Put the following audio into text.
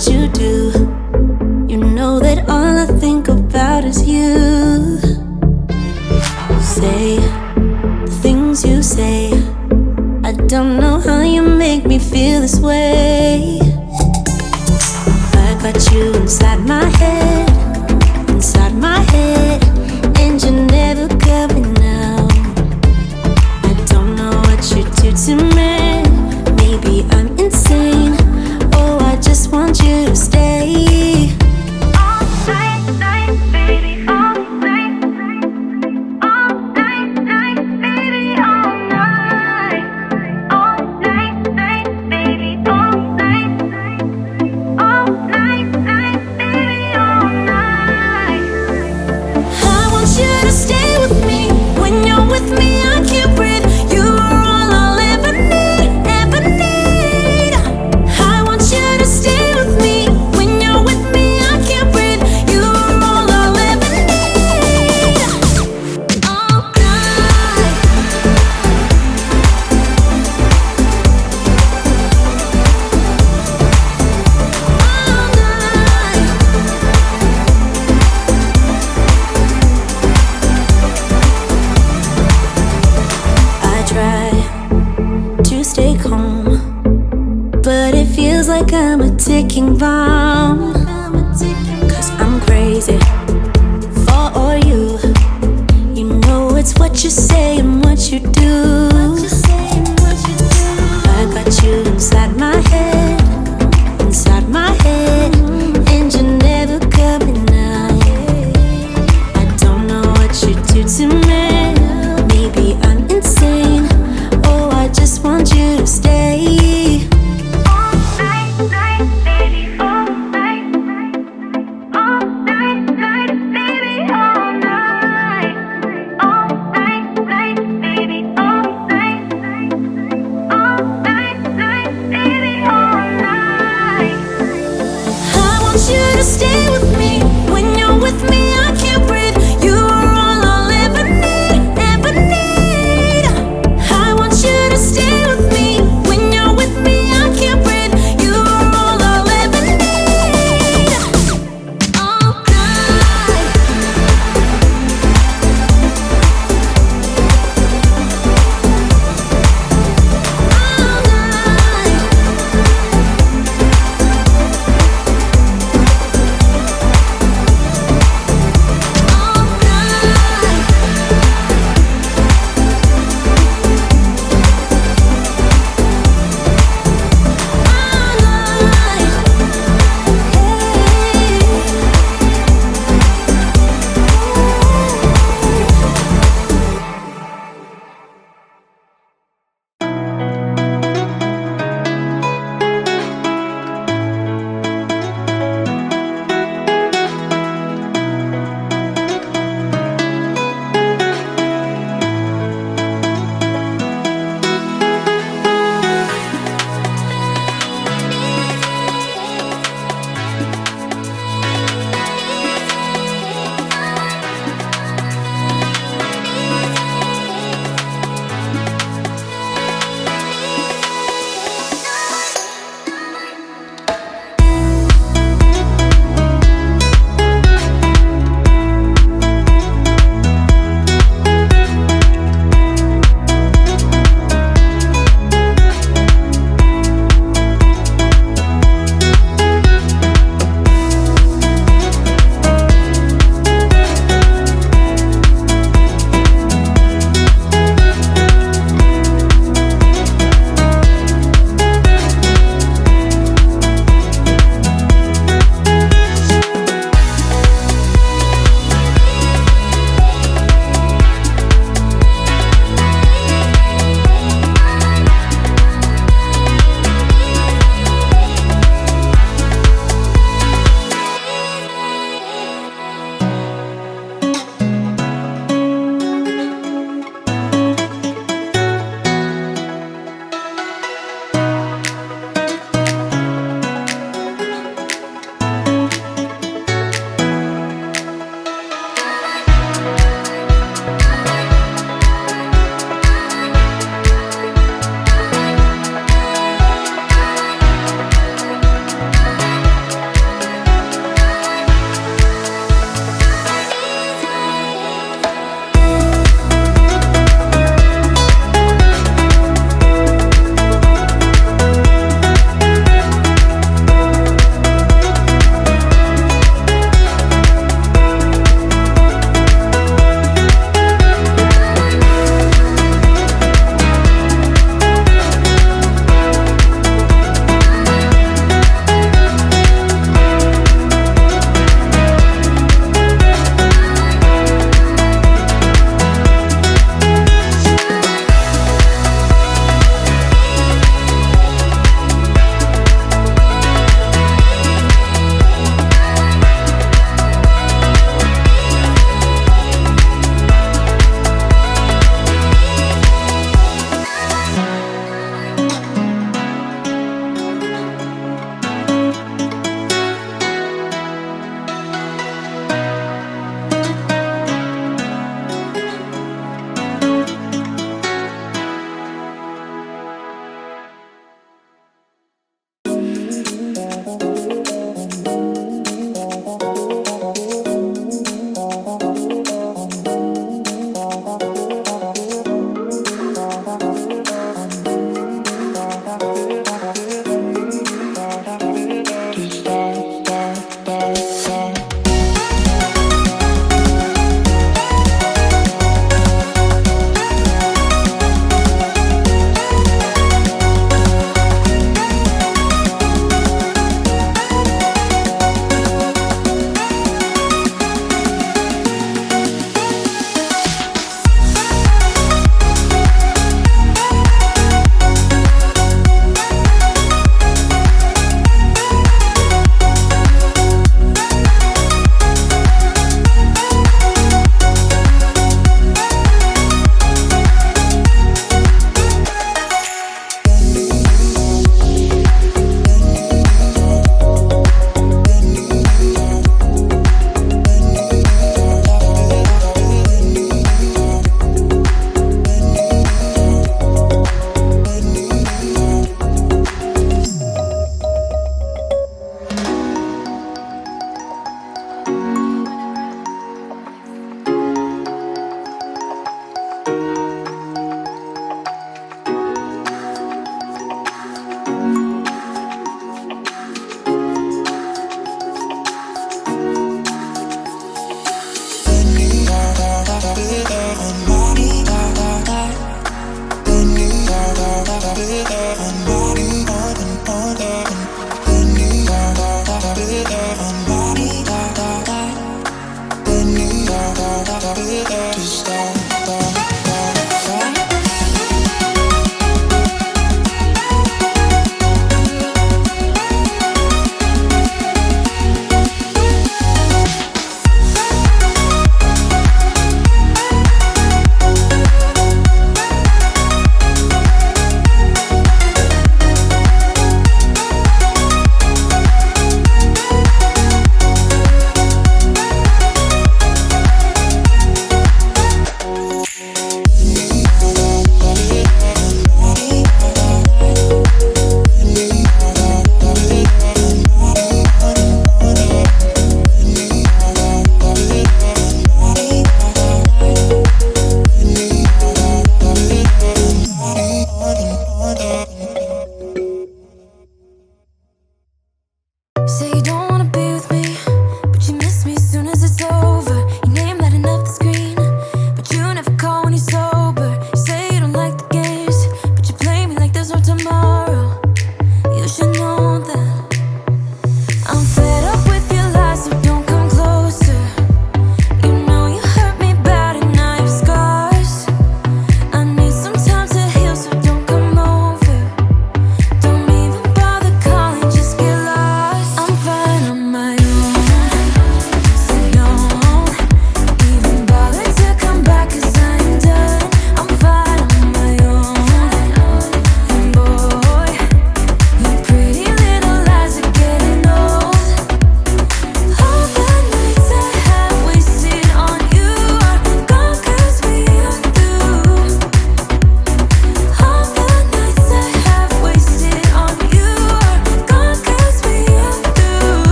what you do. You know that all I think about is you. Say the things you say. I don't know how you make me feel this way. I got you inside my head, and you're never coming out. I don't know what you do to me. Maybe I'm insane. Oh, I just want you to stay. All night, night, baby, all night. All night, night, baby, all night. All night, night, baby, all night. All night, night, baby, all night. I want you to stay with me. When you're with me, I can't breathe. You are all I'll ever need, ever need. I want you to stay with me. When you're with me, I can't breathe. You are all I'll ever need. All night. All night. I try to stay calm, but it feels like I'm a ticking bomb.